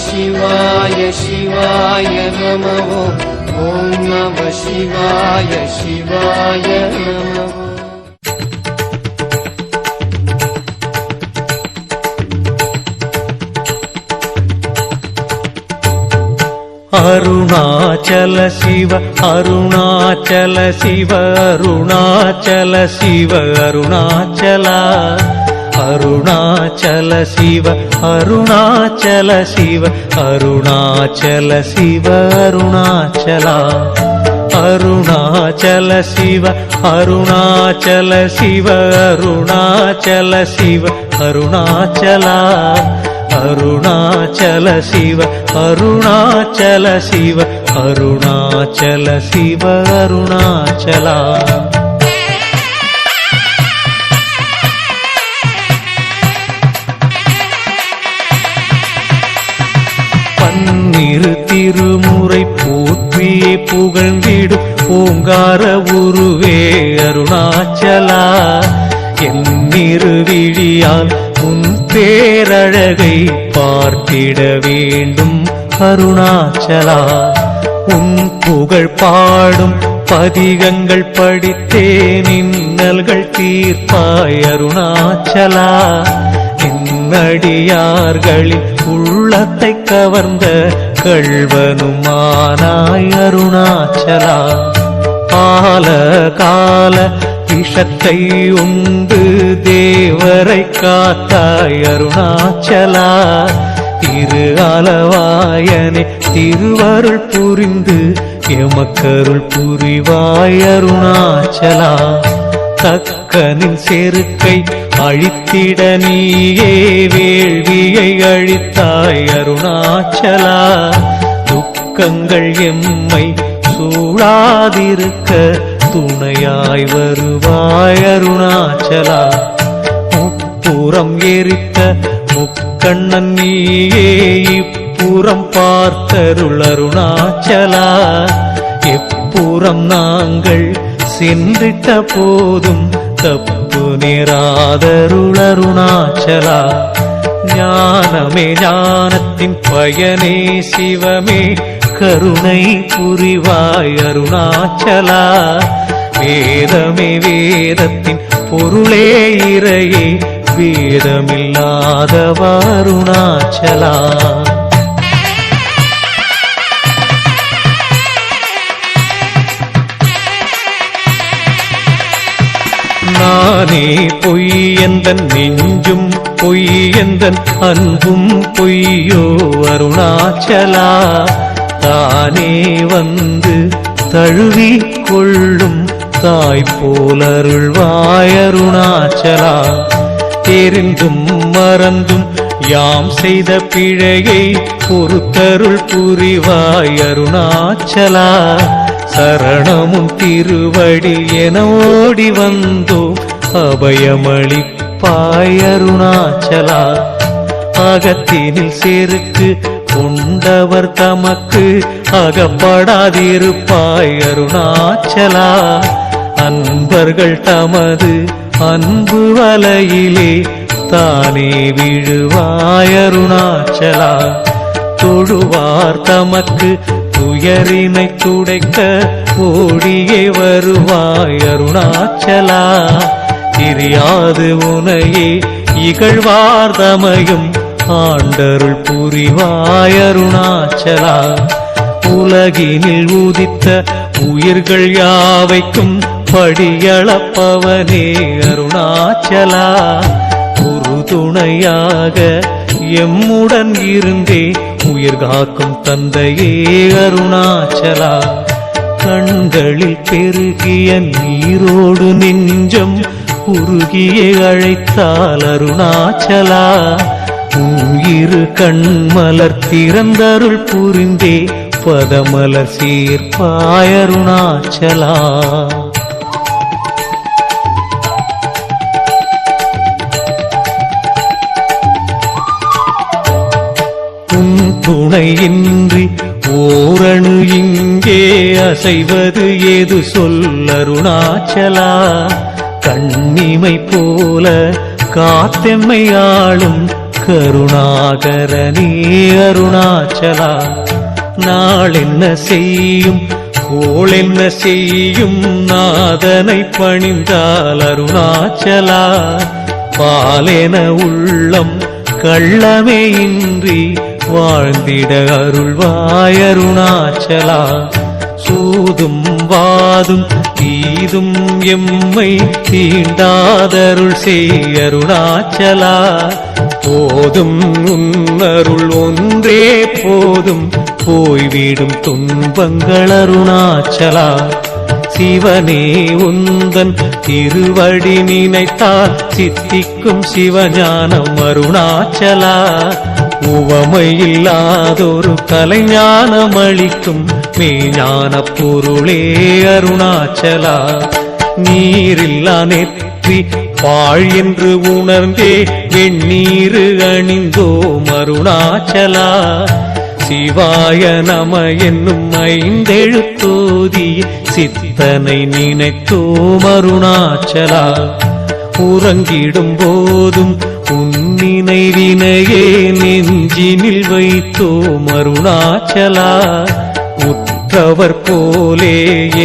शिवाय शिवाय नमः ॐ नमः शिवाय शिवाय नमः। अरुणाचल शिव अरुणाचल शिव अरुणाचल शिव अरुणाचला अरुणाचल शिव अरुणाचल शिव अरुणाचल शिव अरुणाचला अरुणाचल शिव अरुणाचल शिव अरुणाचल शिव अरुणाचला अरुणाचल शिव अरुणाचल शिव अरुणाचल शिव अरुणाचला பன்னிரு திருமுறை போற்றியே புகழ்ந்திடும் ஓங்கார உருவே அருணாச்சலா என்னிரு விழியால் உன் பேரழகை பார்த்திட வேண்டும் அருணாச்சலா உன் புகழ் பாடும் பதிகங்கள் படித்தே நின்னல்கள் தீர்ப்பாய் அருணாச்சலா நின்னடியார்களின் உள்ளத்தை கவர்ந்த கள்வனுமானாய் அருணாச்சலா கால கால விஷத்தை உண்டு தேவரை காத்தாய் அருணாச்சலா திரு அளவாயனே திருவருள் புரிந்து எமக்கருள் புரிவாய் அருணாச்சலா தக்கனின் செருக்கை அழித்திட நீயே வேள்வியை அழித்தாய் அருணாச்சலா துக்கங்கள் எம்மை சூழாதிருக்க துணையாய் வருவாய் அருணாச்சலா முப்புறம் எரித்த முக்கண்ணன் நீயே இப்புறம் பார்த்தருள் அருணாச்சலா எப்புறம் நாங்கள் சென்றிட்ட போதும் தப்பு நேராதருள் அருணாச்சலா ஞானமே ஞானத்தின் பயனே சிவமே கருணை புரிவாய் அருணாச்சலா வேதமே வேதத்தின் பொருளே இறையே வேதமில்லாதவ அருணாச்சலா நானே பொய் எந்தன் நெஞ்சும் பொய் எந்தன் அன்பும் பொய்யோ அருணாச்சலா தானே வந்து தழுவி கொள்ளும் தாய் போலருள்வாய் அருணாச்சலா தெரிந்தும் மறந்தும் யாம் செய்த பிழையை பொறுத்தருள் புரிவாய் அருணாச்சலா சரணமும் திருவடி என ஓடி வந்தோ அபயமளிப்பாய் அருணாச்சலா அகத்தினில் செருக்கு கொண்டவர் தமக்கு அகப்படாதிருப்பாய் அருணாச்சலா அன்பர்கள் தமது அன்பு வலையிலே தானே விழுவாய் அருணாச்சலா தொழுவார் தமக்கு துயரினை துடைக்க ஓடியே வருவாய் அருணாச்சலா தெரியாது உனையே இகழ்வார்தமையும் ஆண்டருள் புரிவாய் அருணாச்சலா உலகினில் உதித்த உயிர்கள் யாவைக்கும் படியளப்பவனே அருணாச்சலா உறுதுணையாக எம்முடன் இருந்தே உயிர் காக்கும் தந்தையே அருணாச்சலா கண்களில் பெருகிய நீரோடு நெஞ்சம் உருகிய அழைத்தால் அருணாச்சலா உயிரு கண்மலர் திறந்தருள் புரிந்தே பதமலர் சீர்ப்பாய் அருணாச்சலா துணையின்றி ஓரணு இங்கே அசைவது ஏது சொல்லருணாச்சலா கண்ணிமை போல காத்தெம்மை ஆளும் கருணாகரனே அருணாச்சலா. நாள் என்ன செய்யும் கோள் என்ன செய்யும் நாதனை பணிந்தால் அருணாச்சலா. பாலென உள்ளம் கள்ளமே இன்றி வாழ்ந்திட அருள்வாய் அருணாச்சலா. சூதும் வாதும் தீதும் எம்மை தீண்டாதருள் செய் அருணாச்சலா. போதும் உன்னருள் ஒன்றே போதும் போய்விடும் துன்பங்கள் அருணாச்சலா. சிவனே உந்தன் திருவடி நினைத்தால் சித்திக்கும் சிவஞானம் அருணாச்சலா. உவமையில்லாதொரு கலைஞானம் அளிக்கும் மெய்ஞான பொருளே அருணாச்சலா. நீரில்லா நெற்றி பாழ் என்று உணர்ந்தே வெண்ணீரு அணிந்தோம் அருணாச்சலா. சிவாய நம என்னும் ஐந்தெழுத்தோதிய சித்தனை நினைத்தோம் அருணாச்சலா. உறங்கிடும் போதும் உன்னினைவினையே நெஞ்சினில் வைத்தோம் அருணாச்சலா. உற்றவர் போலே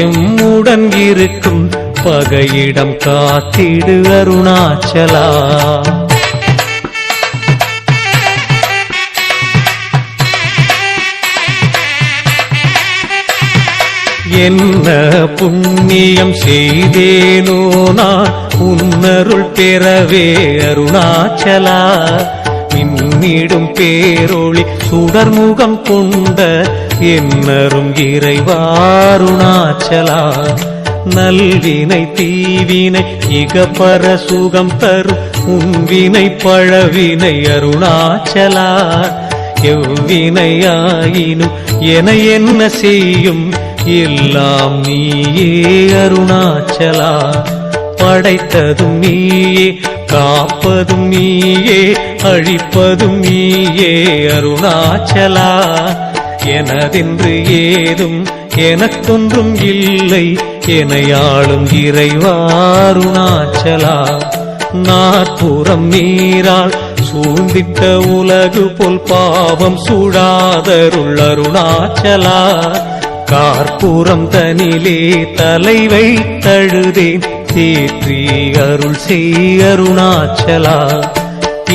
எம்முடன் இருக்கும் பகையிடம் காத்திடு அருணாச்சலா. என்ன புண்ணியம் செய்தேனோ நான் உன்னருள் பெறவே அருணாச்சலா. மின்னிடும் பேரொளி சுடர்முகம் கொண்ட என்னரும் இறைவா அருணாச்சலா. நல்வினை தீவினை இகப்பர சுகம் தரும் உன்வினை பழவினை அருணாச்சலா. எவ்வினையாயினும் என என்ன செய்யும் எல்லாம் நீயே அருணாச்சலா. படைத்ததும் நீயே காப்பதும் நீயே அழிப்பதும் நீயே அருணாச்சலா. எனதென்று ஏதும் எனக்கொன்றும் இல்லை எனையாளும் இறைவா அருணாச்சலா. நாற்புறம் நீரால் சூழ்ந்திட்ட உலகு போல் பாவம் சூடாதருள் அருணாச்சலா. கார்பூரம் தனிலே தலை வைத்தழுதேன் தேற்றி அருள் செய் அருணாச்சலா.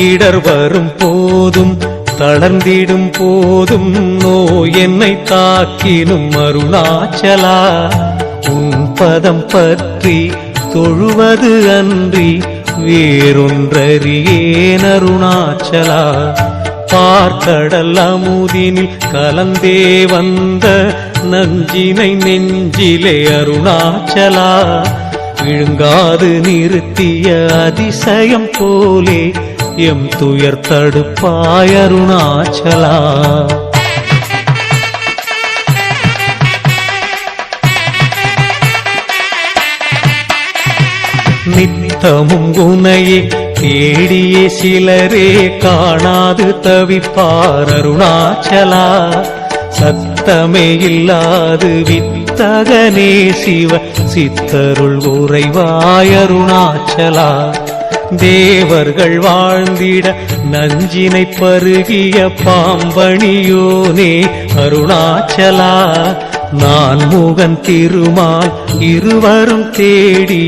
இடர் வரும் போதும் தளர்ந்திடும் போதும் நோய் என்னை தாக்கினும் அருணாச்சலா. உன் பதம் பற்றி தொழுவது அன்றி வேறொன்றறியேன் அருணாச்சலா. பார்க்கடல் அமுதினில் கலந்தே வந்த நஞ்சினை நெஞ்சிலே அருணாச்சலா. விழுங்காது நிறுத்திய அதிசயம் போலே எம் துயர் தடுப்பாய் அருணாச்சலா. நித்தமும் குணையே தேடியே சிலரே காணாது தவிப்பார் அருணாச்சலா. சத்தமே இல்லாது வித்தகனே சிவ சித்தருள் உறைவாய் அருணாச்சலா. தேவர்கள் வாழ்ந்திட நஞ்சினை பருகிய பாம்பணியோனே அருணாச்சலா. நான் முகன் திருமால் இருவரும் தேடி